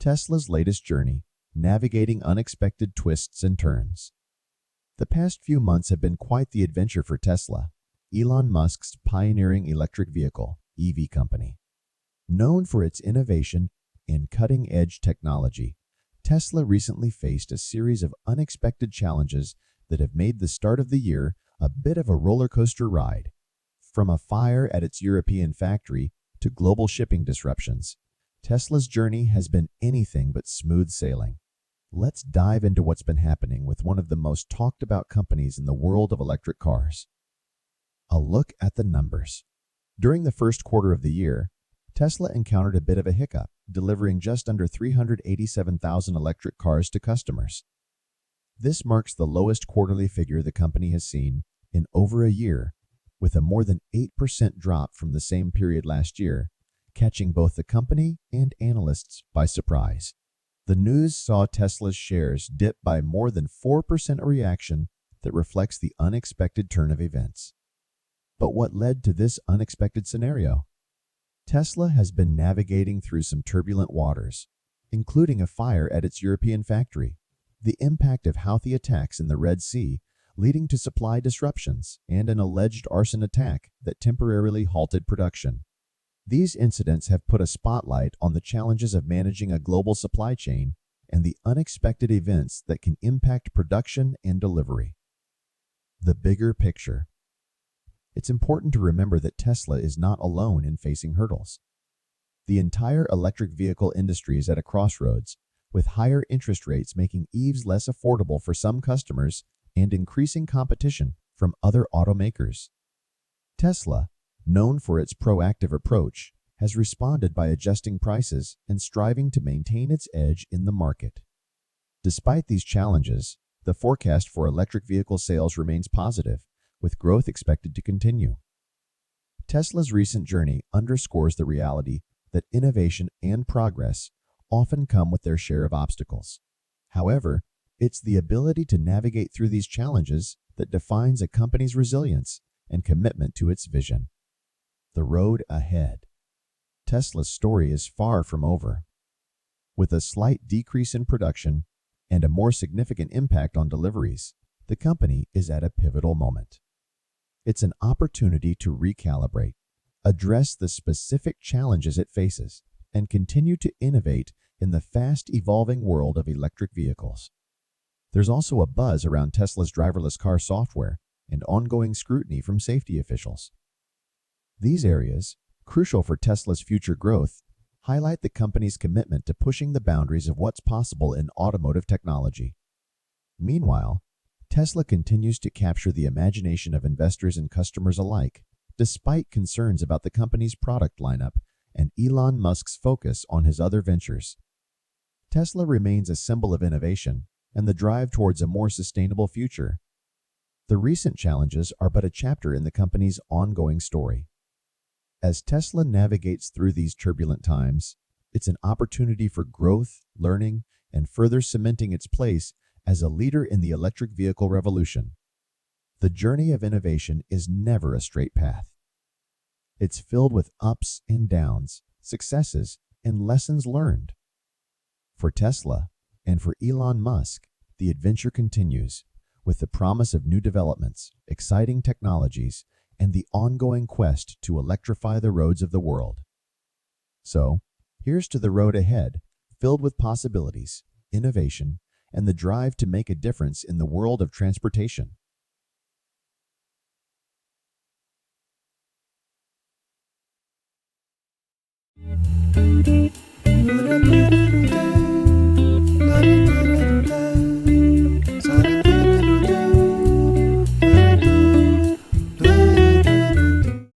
Tesla's latest journey, navigating unexpected twists and turns. The past few months have been quite the adventure for Tesla, Elon Musk's pioneering electric vehicle (EV) company. Known for its innovation and cutting-edge technology, Tesla recently faced a series of unexpected challenges that have made the start of the year a bit of a roller coaster ride. From a fire at its European factory to global shipping disruptions, Tesla's journey has been anything but smooth sailing. Let's dive into what's been happening with one of the most talked about companies in the world of electric cars. A look at the numbers. During the first quarter of the year, Tesla encountered a bit of a hiccup, delivering just under 387,000 electric cars to customers. This marks the lowest quarterly figure the company has seen in over a year, with a more than 8% drop from the same period last year, catching both the company and analysts by surprise. The news saw Tesla's shares dip by more than 4%, a reaction that reflects the unexpected turn of events. But what led to this unexpected scenario? Tesla has been navigating through some turbulent waters, including a fire at its European factory, the impact of Houthi attacks in the Red Sea leading to supply disruptions, and an alleged arson attack that temporarily halted production. These incidents have put a spotlight on the challenges of managing a global supply chain and the unexpected events that can impact production and delivery. The bigger picture. It's important to remember that Tesla is not alone in facing hurdles. The entire electric vehicle industry is at a crossroads, with higher interest rates making EVs less affordable for some customers and increasing competition from other automakers. Tesla, known for its proactive approach, has responded by adjusting prices and striving to maintain its edge in the market. Despite these challenges, the forecast for electric vehicle sales remains positive, with growth expected to continue. Tesla's recent journey underscores the reality that innovation and progress often come with their share of obstacles. However, it's the ability to navigate through these challenges that defines a company's resilience and commitment to its vision. The road ahead. Tesla's story is far from over. With a slight decrease in production and a more significant impact on deliveries, the company is at a pivotal moment. It's an opportunity to recalibrate, address the specific challenges it faces, and continue to innovate in the fast-evolving world of electric vehicles. There's also a buzz around Tesla's driverless car software and ongoing scrutiny from safety officials. These areas, crucial for Tesla's future growth, highlight the company's commitment to pushing the boundaries of what's possible in automotive technology. Meanwhile, Tesla continues to capture the imagination of investors and customers alike, despite concerns about the company's product lineup and Elon Musk's focus on his other ventures. Tesla remains a symbol of innovation and the drive towards a more sustainable future. The recent challenges are but a chapter in the company's ongoing story. As Tesla navigates through these turbulent times, it's an opportunity for growth, learning, and further cementing its place as a leader in the electric vehicle revolution. The journey of innovation is never a straight path. It's filled with ups and downs, successes, and lessons learned. For Tesla, and for Elon Musk, the adventure continues, with the promise of new developments, exciting technologies, and the ongoing quest to electrify the roads of the world. So, here's to the road ahead, filled with possibilities, innovation, and the drive to make a difference in the world of transportation. Thank you.